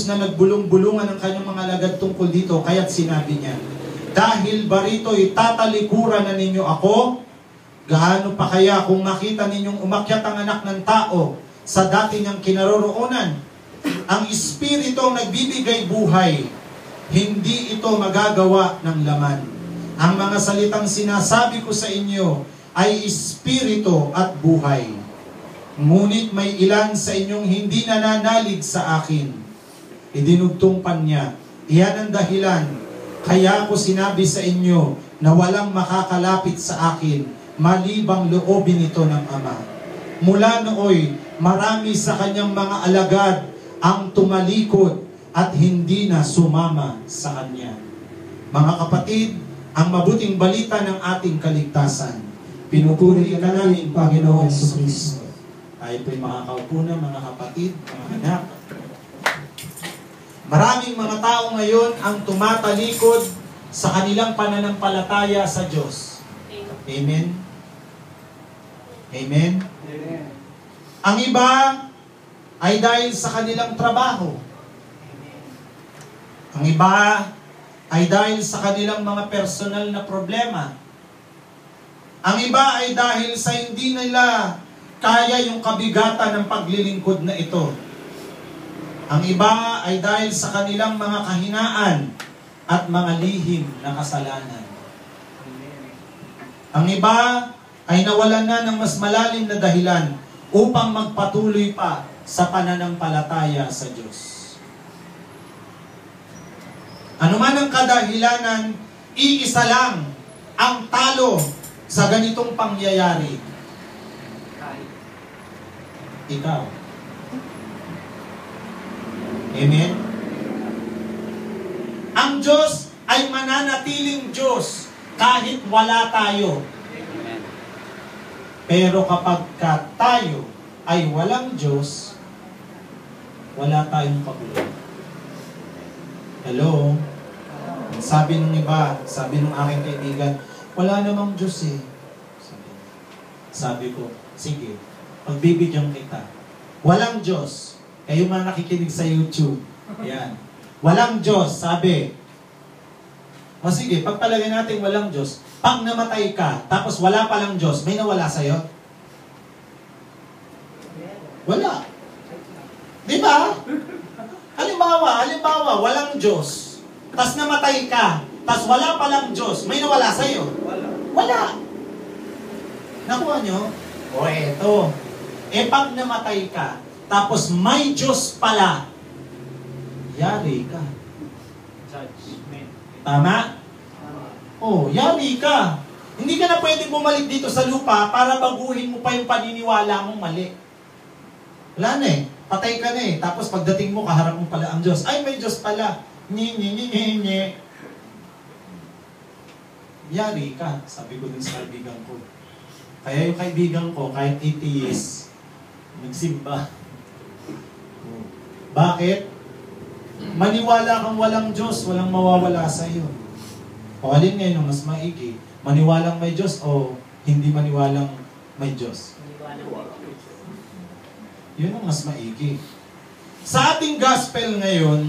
na nagbulong-bulungan ang kanyang mga alagad tungkol dito, kaya't sinabi niya, dahil ba rito'y tatalikuran na ninyo ako? Gaano pa kaya kung makita ninyong umakyat ang anak ng tao sa dati niyang kinaroroonan? Ang Espiritu ang nagbibigay buhay, hindi ito magagawa ng laman. Ang mga salitang sinasabi ko sa inyo ay Espiritu at buhay. Ngunit may ilan sa inyong hindi nananalig sa akin. Idinugtong pa niya, iyan ang dahilan, kaya ko sinabi sa inyo na walang makakalapit sa akin, malibang loobin ito ng Ama. Mula nooy, marami sa kanyang mga alagad ang tumalikod at hindi na sumama sa kanya. Mga kapatid, ang mabuting balita ng ating kaligtasan, pinupuri ka namin, Panginoon Jesucristo. Tayo po'y makakaupo na, mga kapatid, mga anak. Maraming mga tao ngayon ang tumatalikod sa kanilang pananampalataya sa Diyos. Amen? Amen? Amen. Ang iba ay dahil sa kanilang trabaho. Ang iba ay dahil sa kanilang mga personal na problema. Ang iba ay dahil sa hindi nila kaya yung kabigatan ng paglilingkod na ito. Ang iba ay dahil sa kanilang mga kahinaan at mga lihim na kasalanan. Ang iba ay nawalan na ng mas malalim na dahilan upang magpatuloy pa sa pananampalataya sa Diyos. Ano man ang kadahilanan, iisa lang ang talo sa ganitong pangyayari. Ikaw. Amen? Ang Diyos ay mananatiling Diyos kahit wala tayo. Amen. Pero kapag tayo ay walang Diyos, wala tayong pagulong. Hello? Sabi nung iba, sabi nung aking kaibigan, wala namang Diyos eh. Sabi ko, sige, pagbibigyan kita. Walang Diyos. Kayo mga nakikinig sa YouTube. Ayan. Walang Diyos, sabi. O sige, pagpalagay natin walang Diyos, pag namatay ka, tapos wala palang Diyos, may nawala sa'yo? Wala. Di ba? Halimbawa, walang Diyos, tapos namatay ka, tapos wala palang Diyos, may nawala sa'yo? Wala. Nakuha nyo? O eto. Pag namatay ka, tapos may Diyos pala, yari ka. Judgment. Tama? Oh, yari ka. Hindi ka na pwedeng bumalik dito sa lupa para baguhin mo pa yung paniniwala mong mali. Wala na eh. Patay ka na eh. Tapos pagdating mo, kaharap mo pala ang Diyos. Ay, may Diyos pala. Nye. Yari ka, sabi ko din sa kaibigan ko. Kaya yung kaibigan ko, kahit atheist, nagsimba. Bakit? Maniwala kang walang Diyos, walang mawawala sa iyo. O alin ngayon ang mas maigi? Maniwalang may Diyos o hindi maniwalang may Diyos? Yun ang mas maigi. Sa ating gospel ngayon,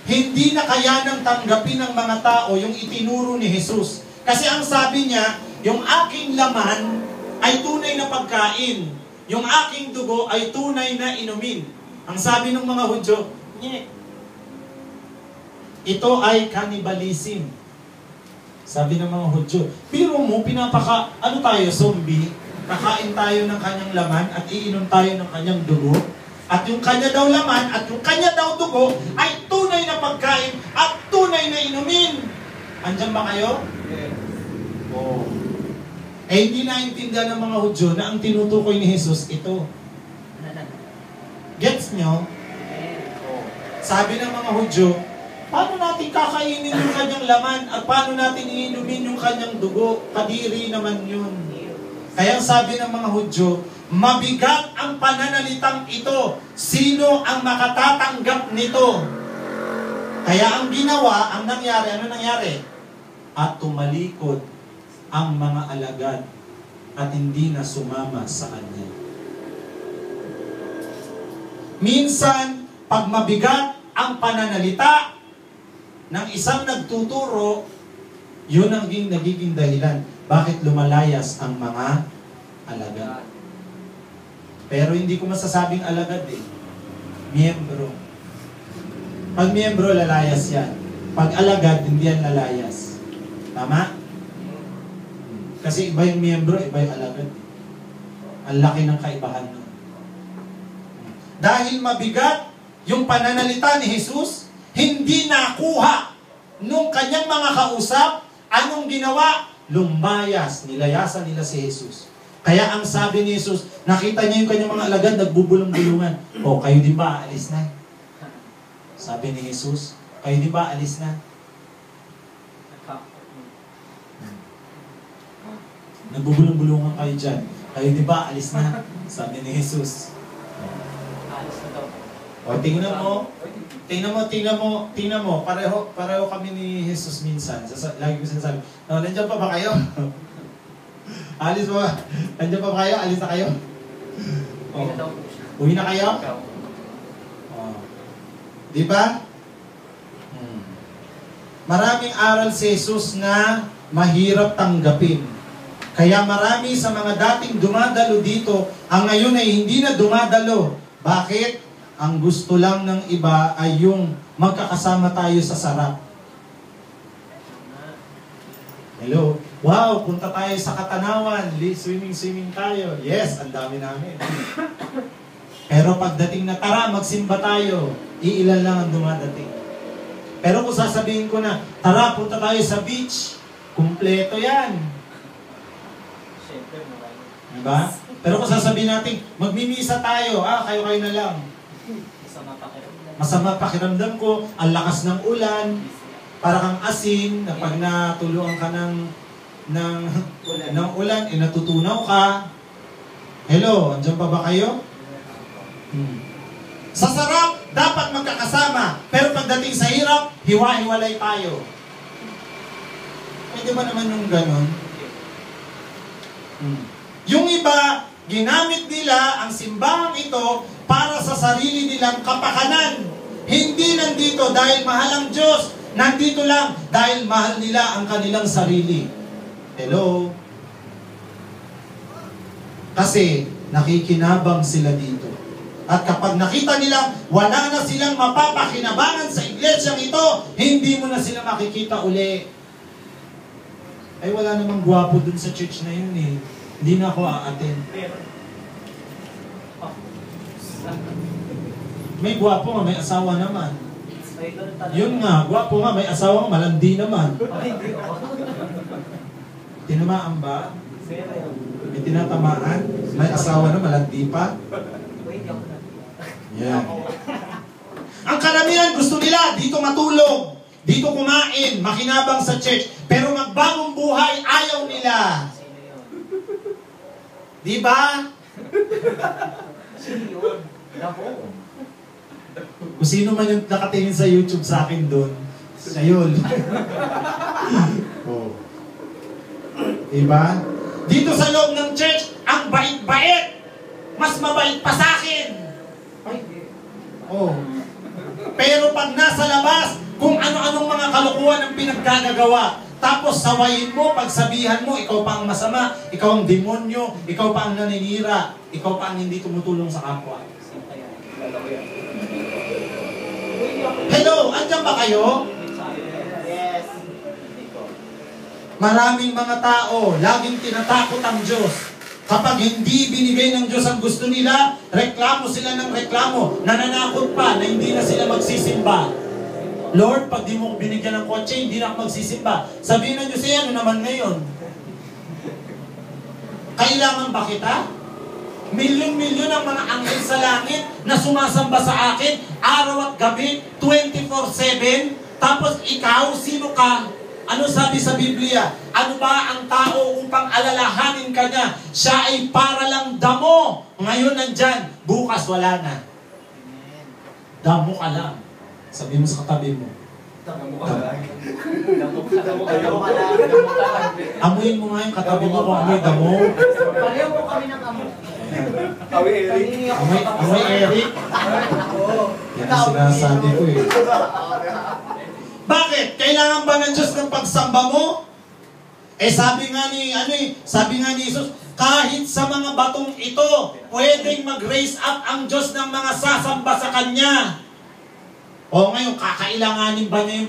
hindi na kayanang tanggapin ng mga tao yung itinuro ni Jesus. Kasi ang sabi niya, yung aking laman ay tunay na pagkain. Yung aking dugo ay tunay na inumin. Ang sabi ng mga Hudyo, ito ay cannibalism. Sabi ng mga Hudyo, pero mo, ano tayo, zombie? Kakain tayo ng kanyang laman at iinom tayo ng kanyang dugo. At yung kanya daw laman at yung kanya daw dugo ay tunay na pagkain at tunay na inumin. Andiyan ba kayo? Yes. Oh. Hindi naintindihan ng mga Hudyo na ang tinutukoy ni Jesus, ito. Gets nyo? Sabi ng mga Hudyo, paano natin kakainin yung kanyang laman at paano natin iinumin yung kanyang dugo? Kadiri naman yun. Kaya sabi ng mga Hudyo, mabigat ang pananalitang ito. Sino ang makatatanggap nito? Kaya ang ginawa, ang nangyari, ano nangyari? At tumalikod ang mga alagad at hindi na sumama sa kanya. Minsan, pag mabigat ang pananalita ng isang nagtuturo, yun ang nagiging dahilan bakit lumalayas ang mga alagad. Pero hindi ko masasabing alagad eh. Miyembro. Pag miyembro, lalayas yan. Pag alagad, hindi yan lalayas. Tama? Kasi iba yung miyembro, iba yung alagad. Ang laki ng kaibahan nun. Dahil mabigat yung pananalita ni Jesus, hindi nakuha nung kanyang mga kausap, anong ginawa? Lumayas, nilayasan nila si Jesus. Kaya ang sabi ni Jesus, nakita niya yung kanyang mga alagad, nagbubulong-bulungan. O, kayo di ba alis na? Sabi ni Jesus, kayo di ba alis na? Nagbubulong-bulungan kayo dyan. Kayo di ba alis na? Sabi ni Jesus. O, tingnan mo, pareho kami ni Jesus minsan. Lagi ko sinasabi, no, nandiyan pa ba kayo? Alis ba? Nandiyan pa ba kayo? Alis na kayo? Uwi na kayo? Di ba? Maraming aral si Jesus na mahirap tanggapin. Kaya marami sa mga dating dumadalo dito, ang ngayon ay hindi na dumadalo. Bakit? Ang gusto lang ng iba ay yung magkakasama tayo sa sarap. Hello? Wow, punta tayo sa Katanawan. Swimming tayo. Yes, ang dami namin. Pero pagdating na tara, magsimba tayo, iilan lang ang dumadating. Pero kung sasabihin ko na, tara, punta tayo sa beach, kumpleto yan. Diba? Pero kung sasabihin natin, magmimisa tayo, kayo na lang. Masama pakiramdam ko, ang lakas ng ulan, para kang asin, na pag natuluan ka ng ulan, natutunaw ka. Hello, andyan pa ba kayo? Sa sarap, dapat magkakasama, pero pagdating sa hirap, hiwa-hiwalay tayo. Pwede ba naman yung ganon? Yung iba, ginamit nila ang simbahang ito para sa sarili nilang kapakanan. Hindi nandito dahil mahal ang Diyos. Nandito lang dahil mahal nila ang kanilang sarili. Hello? Kasi nakikinabang sila dito. At kapag nakita nila, wala na silang mapapakinabangan sa iglesyang ito, hindi mo na sila makikita uli. Ay wala namang gwapo dun sa church na yun eh. Hindi na ako a-attend. May gwapo nga, may asawa naman. Yun nga, gwapo nga, may asawa nga, malandi naman. Tinamaan ba? May tinatamaan? May asawa na, malandi pa? Yan. Ang karamihan gusto nila, dito matulog, dito kumain, makinabang sa church, pero magbagong buhay, ayaw nila. Di ba? Kung sino man yung nakatingin sa YouTube sa akin doon, siya yun. Oh. Diba? Dito sa loob ng church, ang bait-bait. Mas mabait pa sa akin. Oh. Pero pag nasa labas, kung ano-anong mga kalokohan ang pinaggagawa, tapos sawayin mo, pagsabihan mo, ikaw pa ang masama, ikaw ang demonyo, ikaw pa ang naninira, ikaw pa ang hindi tumutulong sa kapwa. Hello, andyan ba kayo? Yes. Maraming mga tao, laging tinatakot ang Diyos. Kapag hindi binigay ng Diyos ang gusto nila, reklamo sila ng reklamo, nananakot pa na hindi na sila magsisimba. Lord, pag di mo binigyan ng kotse, hindi na ako magsisimba. Sabihin ng Diyos, ano naman ngayon? Kailangan ba kita? Milyon-milyon ang mga anghel sa langit na sumasamba sa akin, araw at gabi, 24/7. Tapos ikaw, sino ka? Ano sabi sa Biblia? Ano ba ang tao upang alalahanin ka niya? Siya ay para lang damo. Ngayon nandyan, bukas wala na. Damo ka lang. Sabi mo sa katabi mo. Damo ka lang. Amuin mo nga yung katabi mo kung amoy damo. Pareho po kami ng amo. Awi, Eric. Amoy Eric. Yan ang sinasabi ko eh. Bakit? Kailangan ba ng Diyos ng pagsamba mo? Sabi nga ni Jesus, kahit sa mga batong ito, pwedeng mag-raise up ang Diyos ng mga sasamba sa Kanya. O ngayon, kakailanganin ba niya yung